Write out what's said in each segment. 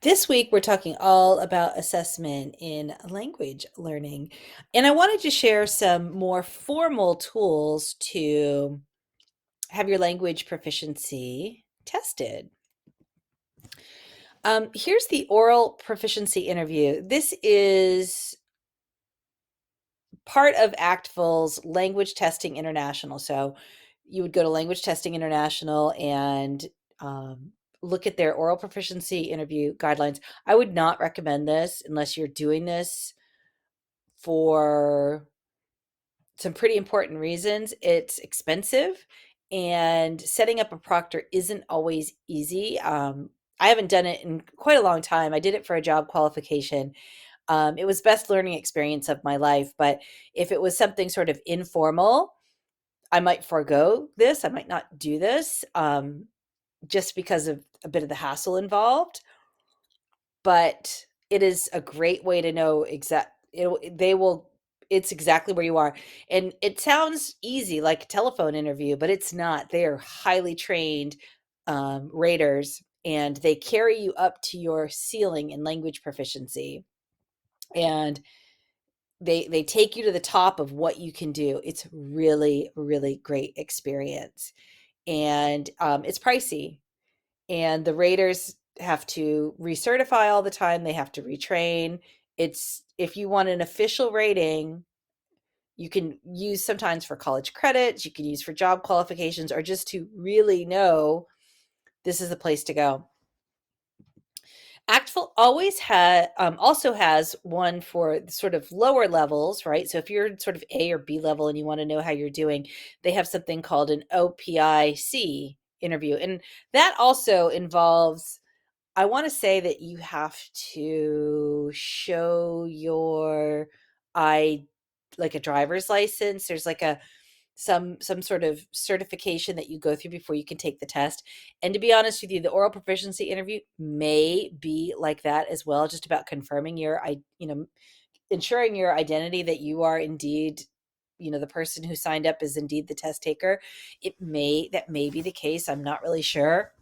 This week, we're talking all about assessment in language learning. And I wanted to share some more formal tools to have your language proficiency tested. Here's the oral proficiency interview. This is part of ACTFL's Language Testing International. So you would go to Language Testing International and look at their oral proficiency interview guidelines. I would not recommend this unless you're doing this for some pretty important reasons. It's expensive, and setting up a proctor isn't always easy. I haven't done it in quite a long time. I did it for a job qualification. It was best learning experience of my life, but if it was something sort of informal, I might forego this. I might not do this just because of a bit of the hassle involved. But it is a great way to know it's exactly where you are. And it sounds easy, like a telephone interview, but it's not. They are highly trained raters, and they carry you up to your ceiling in language proficiency. And they take you to the top of what you can do. It's really, really great experience. And it's pricey. And the raters have to recertify all the time. They have to retrain. It's if you want an official rating, you can use sometimes for college credits, you can use for job qualifications, or just to really know this is the place to go. ACTFL also has one for sort of lower levels, right? So if you're sort of A or B level and you want to know how you're doing, they have something called an OPIC interview. And that also involves, I want to say that you have to show your I like a driver's license. There's like a some sort of certification that you go through before you can take the test. And to be honest with you, the oral proficiency interview may be like that as well, just about confirming ensuring your identity that you are indeed, the person who signed up is indeed the test taker. That may be the case. I'm not really sure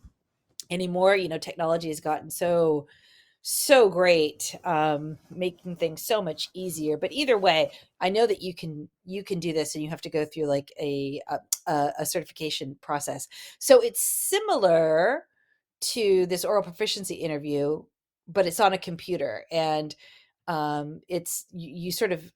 anymore. Technology has gotten so great, making things so much easier. But either way, I know that you can do this, and you have to go through like a certification process. So it's similar to this oral proficiency interview, but it's on a computer, and it's you sort of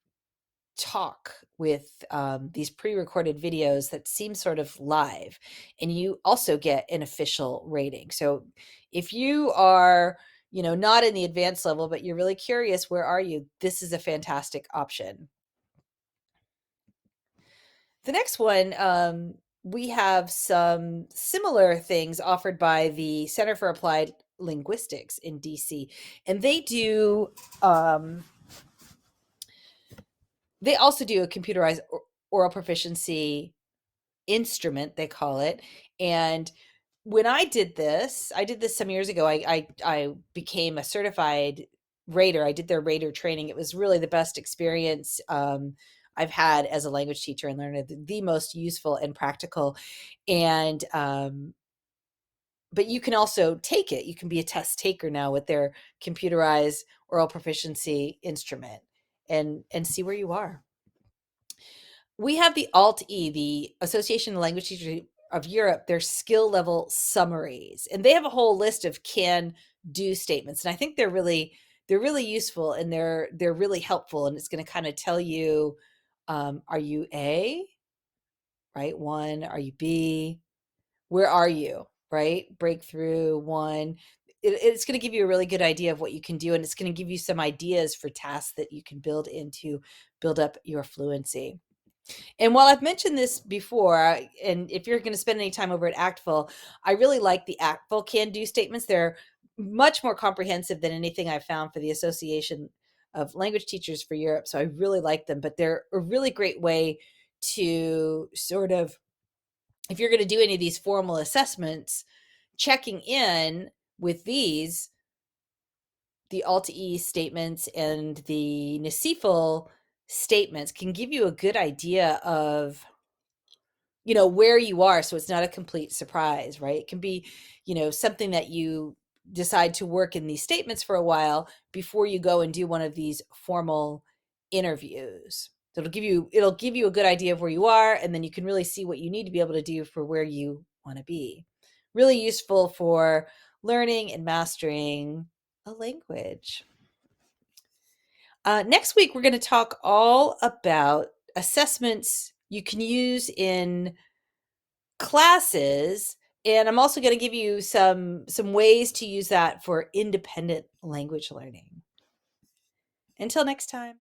talk with these pre-recorded videos that seem sort of live, and you also get an official rating. So if you are not in the advanced level, but you're really curious, where are you, this is a fantastic option. The next one, we have some similar things offered by the Center for Applied Linguistics in DC, and they also do a computerized oral proficiency instrument, they call it. And when I did this some years ago. I became a certified rater. I did their rater training. It was really the best experience I've had as a language teacher and learner, the most useful and practical. And but you can also take it. You can be a test taker now with their computerized oral proficiency instrument, and see where you are. We have the ALTE, the Association of Language Teachers of Europe, their skill level summaries, and they have a whole list of can do statements. And I think they're really useful, and they're really helpful. And it's going to kind of tell you, are you A, right? One, are you B? Where are you, right? Breakthrough one. It's going to give you a really good idea of what you can do, and it's going to give you some ideas for tasks that you can build build up your fluency. And while I've mentioned this before, and if you're going to spend any time over at ACTFL, I really like the ACTFL can-do statements. They're much more comprehensive than anything I've found for the Association of Language Teachers for Europe. So I really like them, but they're a really great way to sort of, if you're going to do any of these formal assessments, checking in with the ALTE statements and the NACIFL statements can give you a good idea of where you are, so it's not a complete surprise, right? It can be something that you decide to work in these statements for a while before you go and do one of these formal interviews. So it'll give you a good idea of where you are, and then you can really see what you need to be able to do for where you want to be. Really useful for learning and mastering a language. Next week, we're going to talk all about assessments you can use in classes, and I'm also going to give you some ways to use that for independent language learning. Until next time.